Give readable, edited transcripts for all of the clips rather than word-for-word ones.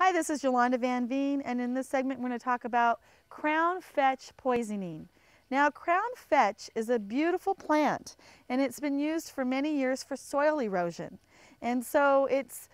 Hi, this is Yolanda Vanveen, and in this segment we're going to talk about crown fetch poisoning. Now, crown fetch is a beautiful plant, and it's been used for many years for soil erosion. And so it's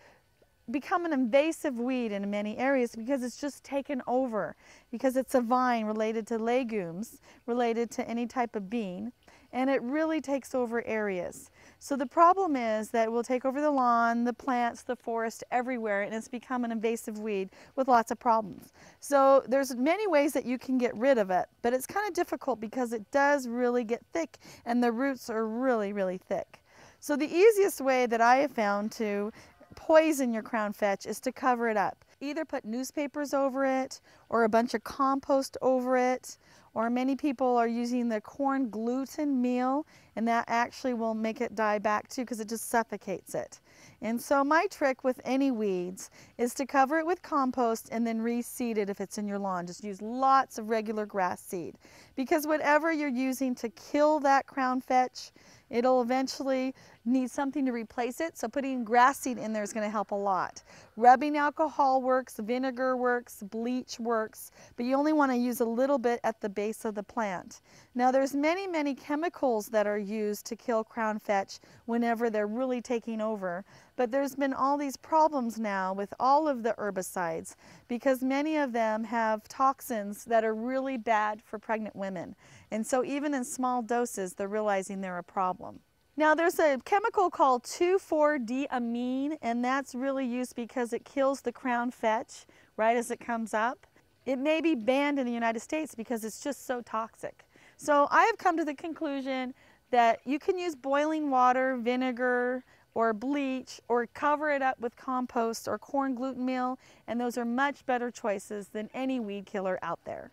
become an invasive weed in many areas because it's just taken over, because it's a vine related to legumes, related to any type of bean, and it really takes over areas. So the problem is that it will take over the lawn, the plants, the forest, everywhere, and it's become an invasive weed with lots of problems. So there's many ways that you can get rid of it, but it's kind of difficult because it does really get thick and the roots are really, really thick. So the easiest way that I have found to poison your crown fetch is to cover it up. Either put newspapers over it or a bunch of compost over it, or many people are using the corn gluten meal, and that actually will make it die back too because it just suffocates it. And so my trick with any weeds is to cover it with compost and then reseed it if it's in your lawn. Just use lots of regular grass seed, because whatever you're using to kill that crown fetch, it'll eventually need something to replace it, so putting grass seed in there is going to help a lot. Rubbing alcohol works, vinegar works, bleach works, but you only want to use a little bit at the base of the plant. Now there's many, many chemicals that are used to kill crown fetch whenever they're really taking over, but there's been all these problems now with all of the herbicides because many of them have toxins that are really bad for pregnant women. And so even in small doses, they're realizing they're a problem. Now there's a chemical called 2,4-diamine, and that's really used because it kills the crown fetch right as it comes up. It may be banned in the United States because it's just so toxic. So I have come to the conclusion that you can use boiling water, vinegar, or bleach, or cover it up with compost or corn gluten meal, and those are much better choices than any weed killer out there.